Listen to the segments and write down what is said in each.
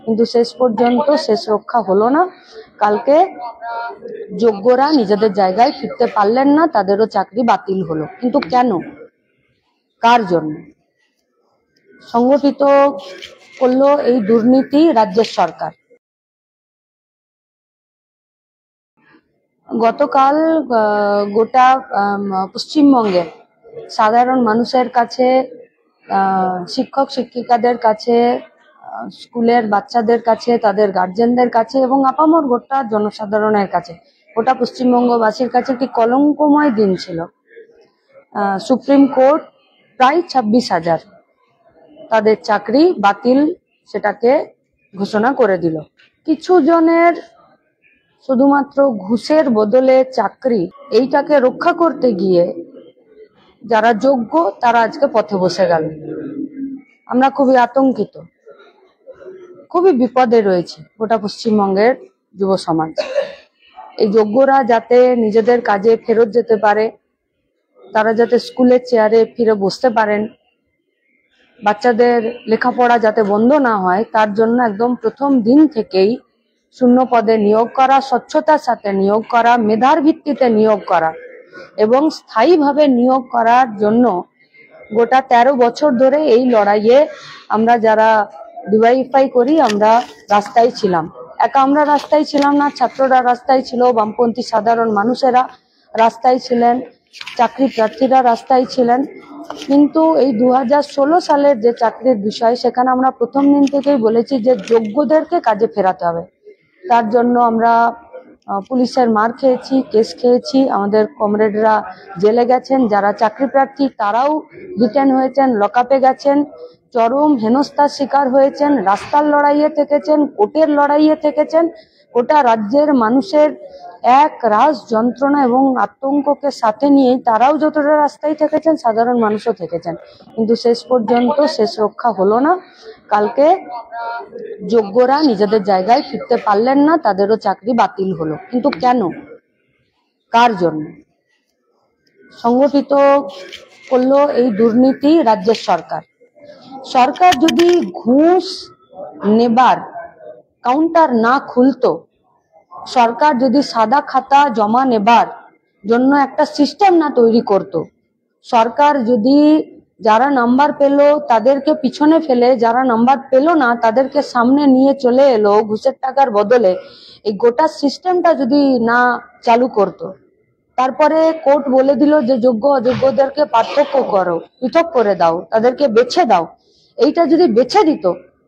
কিন্তু শেষ পর্যন্ত শেষ রক্ষা হলো না। কালকে যোগ্যরা নিজেদের জায়গায় ফিরতে পারলেন না, তাদেরও চাকরি বাতিল হলো। কিন্তু কেন, কার জন্য সংগঠিত করলো এই দুর্নীতি? রাজ্যের সরকার। গতকাল গোটা পশ্চিমবঙ্গের সাধারণ মানুষের কাছে, শিক্ষক শিক্ষিকাদের কাছে, স্কুলের বাচ্চাদের কাছে, তাদের গার্জেনদের কাছে এবং আপামর গোটা জনসাধারণের কাছে, গোটা পশ্চিমবঙ্গবাসীর কাছে একটি কলঙ্কময় দিন ছিল। সুপ্রিম কোর্ট প্রায় 26,000 তাদের চাকরি বাতিল সেটাকে ঘোষণা করে দিল। কিছু জনের শুধুমাত্র ঘুষের বদলে চাকরি, এইটাকে রক্ষা করতে গিয়ে যারা যোগ্য তারা আজকে পথে বসে গেল। আমরা খুবই আতঙ্কিত, খুবই বিপদে রয়েছে গোটা পশ্চিমবঙ্গের যুব সমাজ। এই যোগ্যরা যাতে নিজেদের কাজে ফেরত যেতে পারে, তারা যাতে স্কুলের চেয়ারে ফিরে বসতে পারেন, বাচ্চাদের লেখাপড়া যাতে বন্ধ না হয়, তার জন্য একদম প্রথম দিন থেকেই শূন্য পদে নিয়োগ করা, স্বচ্ছতার সাথে নিয়োগ করা, মেধার ভিত্তিতে নিয়োগ করা এবং স্থায়ীভাবে নিয়োগ করার জন্য গোটা 13 বছর ধরে এই লড়াইয়ে আমরা যারা ডিওয়াইএফআই করি আমরা রাস্তায় ছিলাম। একা আমরা রাস্তায় ছিলাম না, ছাত্ররা রাস্তায় ছিল, বামপন্থী সাধারণ মানুষেরা রাস্তায় ছিলেন, চাকরি প্রার্থীরা রাস্তায় ছিলেন। কিন্তু এই 2016 সালের যে চাকরির বিষয়, সেখানে আমরা প্রথম দিন থেকেই বলেছি যে যোগ্যদেরকে কাজে ফেরাতে হবে। তার জন্য আমরা পুলিশের মার খেয়েছি, কেস খেয়েছি, আমাদের কমরেডরা জেলে গেছেন, যারা চাকরি প্রার্থী তারাও ডিটেন হয়েছেন, লকআপে গেছেন, চরম হেনস্থার শিকার হয়েছেন, রাস্তার লড়াইয়ে থেকেছেন, কোর্টের লড়াইয়ে থেকেছেন। গোটা রাজ্যের মানুষের এক রাস যন্ত্রণা এবং আতঙ্ককে সাথে নিয়ে তারাও যতটা রাস্তায় থেকেছেন, সাধারণ মানুষও থেকেছেন। কিন্তু শেষ পর্যন্ত শেষ রক্ষা হলো না। কালকে যোগ্যরা নিজেদের জায়গায় ফিরতে পারলেন না, তাদেরও চাকরি বাতিল হলো। কিন্তু কেন, কার জন্য সংগঠিত করলো এই দুর্নীতি? রাজ্যের সরকার। সরকার যদি ঘুষ নেবার কাউন্টার না খুলতো, সরকার যদি সাদা খাতা জমা নেবার জন্য একটা সিস্টেম না তৈরি করত, সরকার যদি যারা নাম্বার পেল তাদেরকে পিছনে ফেলে, যারা নাম্বার পেল না তাদেরকে সামনে নিয়ে চলে এলো ঘুষের টাকার বদলে, এই গোটা সিস্টেমটা যদি না চালু করত, তারপরে কোর্ট বলে দিল যে যোগ্য অযোগ্যদেরকে পার্থক্য করো, পৃথক করে দাও, তাদেরকে বেছে দাও, এইটা যদি বেছে দিত,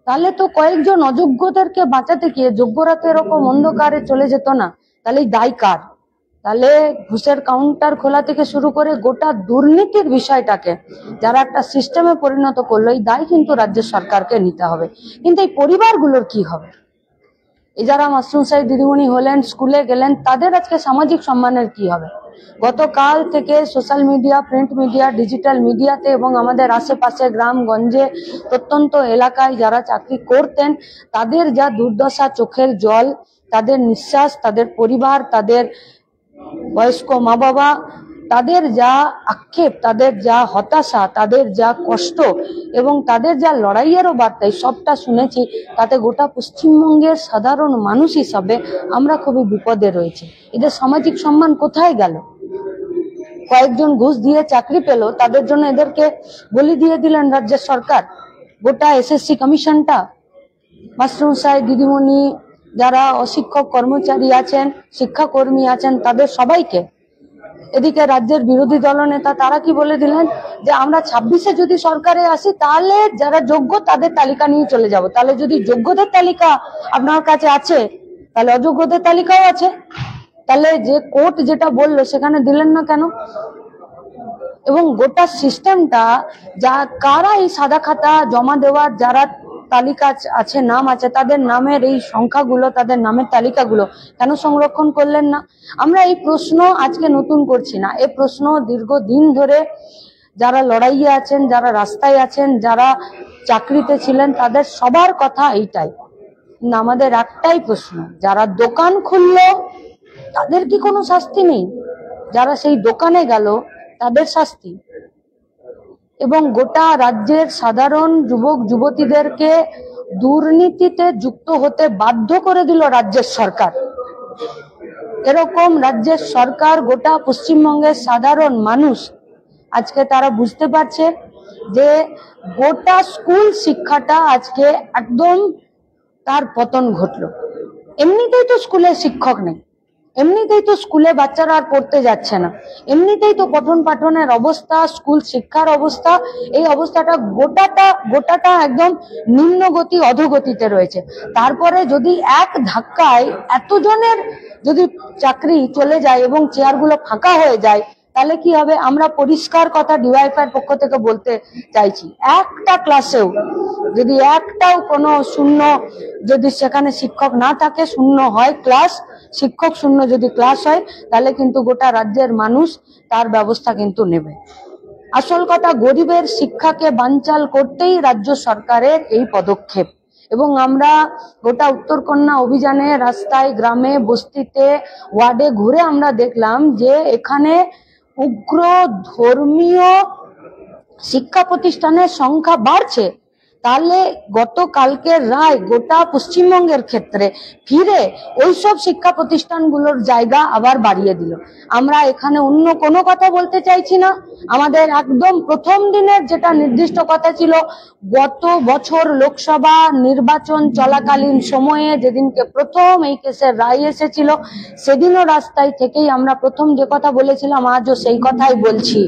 তাহলে তো কয়েকজন অযোগ্যদেরকে বাঁচাতে গিয়ে যোগ্যরা তো এরকম অন্ধকারে চলে যেত না। তাহলে দায় কার? তাহলে ঘুষের কাউন্টার খোলা থেকে শুরু করে গোটা দুর্নীতির বিষয়টাকে যারা একটা সিস্টেমে পরিণত করলো, এই দায় কিন্তু রাজ্য সরকারকে নিতে হবে। কিন্তু এই পরিবারগুলোর কি হবে? এই যারা মাশরুম সাহেব দিদিমণি হলেন, স্কুলে গেলেন, তাদের আজকে সামাজিক সম্মানের কি হবে? গতকাল থেকে social media, print media, digital মিডিয়াতে এবং আমাদের আশেপাশে গ্রামগঞ্জে প্রত্যন্ত এলাকায় যারা চাকরি করতেন, তাদের যা দুর্দশা, চোখের জল, তাদের নিঃশ্বাস, তাদের পরিবার, তাদের বয়স্ক মা বাবা, তাদের যা আক্ষেপ, তাদের যা হতাশা, তাদের যা কষ্ট এবং তাদের যা লড়াইয়েরও বার্তা, সবটা শুনেছি। তাতে গোটা পশ্চিমবঙ্গের সাধারণ মানুষ হিসাবে আমরা খুবই বিপদে রয়েছি। এদের সামাজিক সম্মান কোথায় গেল? কয়েকজন ঘুষ দিয়ে চাকরি পেল, তাদের জন্য এদেরকে বলি দিয়ে দিলেন রাজ্যের সরকার। গোটা এসএসসি কমিশনটা, মাশরুম সাহেব দিদিমণি, যারা অশিক্ষক কর্মচারী আছেন, শিক্ষাকর্মী আছেন, তাদের সবাইকে। এদিকে রাজ্যের বিরোধী দলনেতা তারা কি বলে দিলেন যে আমরা 26-এ যদি সরকারে আসি তাহলে যারা যোগ্য তাদের তালিকা নিয়ে চলে যাব। তাহলে যদি যোগ্যদের তালিকা আপনার কাছে আছে, তাহলে অযোগ্যদের তালিকাও আছে। তাহলে যে কোর্ট যেটা বললো সেখানে দিলেন না কেন? এবং গোটা সিস্টেমটা যা, কারা এই সাদা খাতা জমা দেওয়ার যারা তালিকা আছে, নাম আছে, তাদের নামের এই সংখ্যাগুলো, তাদের নামের তালিকাগুলো কেন সংরক্ষণ করলেন না? আমরা এই প্রশ্ন আজকে নতুন করছি না, এই প্রশ্ন দীর্ঘদিন ধরে যারা লড়াইয়ে আছেন, যারা রাস্তায় আছেন, যারা চাকরিতে ছিলেন, তাদের সবার কথা এইটাই। আমাদের একটাই প্রশ্ন, যারা দোকান খুললো তাদের কি কোনো শাস্তি নেই? যারা সেই দোকানে গেল তাদের শাস্তি? এবং গোটা রাজ্যের সাধারণ যুবক যুবতীদেরকে দুর্নীতিতে যুক্ত হতে বাধ্য করে দিল রাজ্যের সরকার। এরকম রাজ্যের সরকার গোটা পশ্চিমবঙ্গের সাধারণ মানুষ আজকে তারা বুঝতে পারছে যে গোটা স্কুল শিক্ষাটা আজকে একদম তার পতন ঘটলো। এমনিতেই তো স্কুলে শিক্ষক নেই, এমনিতেই তো স্কুলে বাচ্চারা আর পড়তে যাচ্ছে না, এমনিতেই তো পঠন পাঠনের অবস্থা, স্কুল শিক্ষার অবস্থা, এই অবস্থাটা গোটাটা একদম নিম্নগতি অধোগতিতে রয়েছে। তারপরে যদি এক ধাক্কায় এতজনের যদি চাকরি চলে যায় এবং চেয়ারগুলো ফাঁকা হয়ে যায়, তাহলে কি হবে? আমরা পরিষ্কার কথা ডিওয়াইফআই পক্ষ থেকে বলতে চাইছি, একটা ক্লাসেও যদি একটাও কোনো শূন্য যদি সেখানে শিক্ষক না থাকে, শূন্য হয় ক্লাস, শিক্ষক শূন্য যদি ক্লাস হয়, তাহলে কিন্তু গোটা রাজ্যের মানুষ তার ব্যবস্থা কিন্তু নেবে। আসল কথা, গরিবের শিক্ষাকে বানচাল করতেই রাজ্য সরকারের এই পদক্ষেপ। এবং আমরা গোটা উত্তরকন্যা অভিযানে রাস্তায়, গ্রামে, বস্তিতে, ওয়ার্ডে ঘুরে আমরা দেখলাম যে এখানে উগ্র ধর্মীয় শিক্ষা প্রতিষ্ঠানের সংখ্যা বাড়ছে। তাহলে গতকালকের রায় গোটা পশ্চিমবঙ্গের ক্ষেত্রে ফিরে ওইসব শিক্ষা প্রতিষ্ঠানগুলোর জায়গা আবার বাড়িয়ে দিল। আমরা এখানে অন্য কোনো কথা বলতে চাইছি না। আমাদের একদম প্রথম দিনের যেটা নির্দিষ্ট কথা ছিল, গত বছর লোকসভা নির্বাচন চলাকালীন সময়ে যেদিনকে প্রথম এই কেসের রায় এসেছিল, সেদিনও রাস্তায় থেকেই আমরা প্রথম যে কথা বলেছিলাম, আজও সেই কথাই বলছি।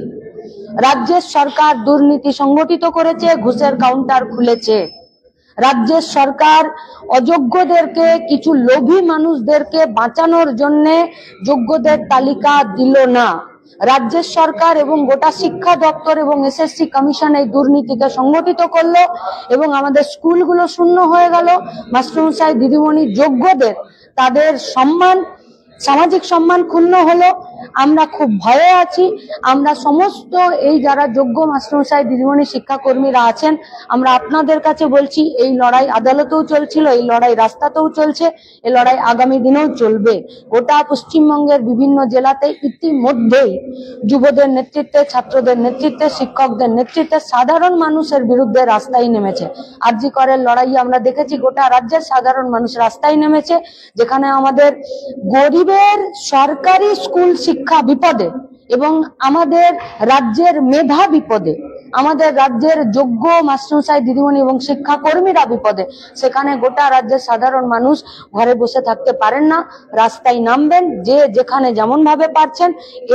রাজ্যের সরকার দুর্নীতি সংগঠিত করেছে, ঘুষের কাউন্টার খুলেছে। রাজ্যের সরকার অযোগ্যদেরকে, কিছু লোভী মানুষদেরকে বাঁচানোর জন্য যোগ্যদের তালিকা দিল না। রাজ্যের সরকার এবং গোটা শিক্ষা দপ্তর এবং এসএসসি কমিশন এই দুর্নীতিকে সংগঠিত করলো এবং আমাদের স্কুলগুলো শূন্য হয়ে গেল। মাস্টারমশাই, দিদিমণি, যোগ্যদের তাদের সম্মান, সামাজিক সম্মান ক্ষুণ্ণ হলো। আমরা খুব ভয়ে আছি। আমরা সমস্ত এই যারা যোগ্য মাস্টারমশাই, দিদিমণি, শিক্ষাকর্মীরা আছেন, আমরা আপনাদের কাছে বলছি, এই লড়াই আদালতেও চলছিল, এই লড়াই রাস্তাতেও চলছে, এই লড়াই আগামী দিনেও চলবে। গোটা পশ্চিমবঙ্গের বিভিন্ন জেলাতে ইতিমধ্যেই যুবদের নেতৃত্বে, ছাত্রদের নেতৃত্বে, শিক্ষকদের নেতৃত্বে সাধারণ মানুষের বিরুদ্ধে রাস্তায় নেমেছে। আরজি করের লড়াই আমরা দেখেছি, গোটা রাজ্যের সাধারণ মানুষ রাস্তায় নেমেছে, যেখানে আমাদের গরিবের সরকারি স্কুল শিক্ষা বিপদে এবং আমাদের রাজ্যের মেধা বিপদে, আমাদের রাজ্যের যোগ্য মাস্টারমশাই, দিদিমণি এবং শিক্ষাকর্মীরা বিপদে। সেখানে গোটা রাজ্যের সাধারণ মানুষ ঘরে বসে থাকতে পারেন না, রাস্তায় নামবেন, যে যেখানে যেমন ভাবে পারছেন।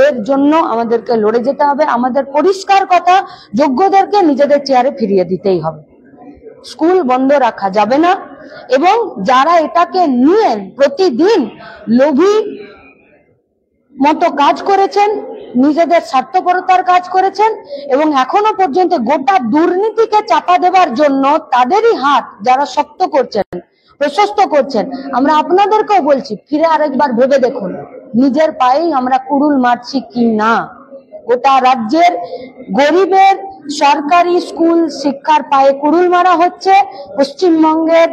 এর জন্য আমাদেরকে লড়ে যেতে হবে। আমাদের পরিষ্কার কথা, যোগ্যদেরকে নিজেদের চেয়ারে ফিরিয়ে দিতেই হবে, স্কুল বন্ধ রাখা যাবে না। এবং যারা এটাকে নিয়ে প্রতিদিন লোভী মতো কাজ করেছেন, নিজেদের স্বার্থপরতার কাজ করেছেন এবং এখনো পর্যন্ত গোটা দুর্নীতিকে চাপা দেবার জন্য তাদেরই হাত যারা শক্ত করছেন, প্রশস্ত করছেন, আমরা আপনাদেরকেও বলছি, ফিরে আরেকবার ভেবে দেখুন নিজের পায়েই আমরা কুড়ুল মারছি কি না। গোটা রাজ্যের গরিবের সরকারি স্কুল শিক্ষার পায়ে কুড়ুল মারা হচ্ছে, পশ্চিমবঙ্গের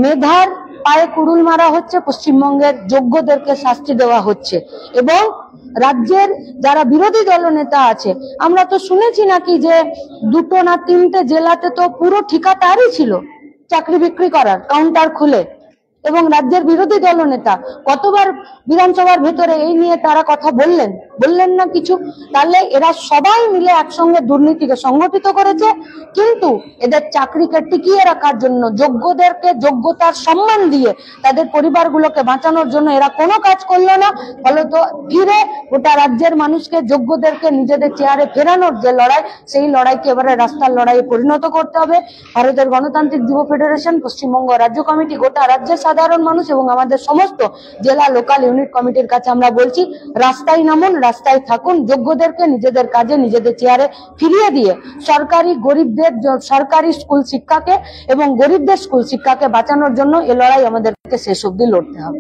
মেধার পায়ে কুড়ুল মারা হচ্ছে, পশ্চিমবঙ্গের যোগ্যদেরকে শাস্তি দেওয়া হচ্ছে। এবং রাজ্যের যারা বিরোধী দলনেতা আছে, আমরা তো শুনেছি নাকি যে 2টো না 3টে জেলাতে তো পুরো ঠিকা তারই ছিল চাকরি বিক্রি করার কাউন্টার খুলে। এবং রাজ্যের বিরোধী দলনেতা কতবার বিধানসভার ভেতরে এই নিয়ে তারা কথা বললেন না কিছু। তাহলে এরা সবাই মিলে একসঙ্গে দুর্নীতিকে সংগঠিত করেছে, কিন্তু এদের চাকরিকে টিকিয়ে রাখার জন্য, যোগ্যদেরকে যোগ্যতার সম্মান দিয়ে তাদের পরিবারগুলোকে বাঁচানোর জন্য এরা কোনো কাজ করলো না। ফলত ফিরে গোটা রাজ্যের মানুষকে, যোগ্যদেরকে নিজেদের চেয়ারে ফেরানোর যে লড়াই, সেই লড়াইকে এবারে রাস্তার লড়াইয়ে পরিণত করতে হবে। ভারতের গণতান্ত্রিক যুব ফেডারেশন, পশ্চিমবঙ্গ রাজ্য কমিটি, গোটা রাজ্যের সাধারণ মানুষ এবং আমাদের সমস্ত জেলা লোকাল ইউনিট কমিটির কাছে আমরা বলছি, রাস্তায় নামুন, রাস্তায় থাকুন, যোগ্যদেরকে নিজেদের কাজে, নিজেদের চেয়ারে ফিরিয়ে দিয়ে সরকারি গরিবদের সরকারি স্কুল শিক্ষাকে এবং গরিবদের স্কুল শিক্ষাকে বাঁচানোর জন্য এ লড়াই আমাদেরকে শেষ অবধি লড়তে হবে।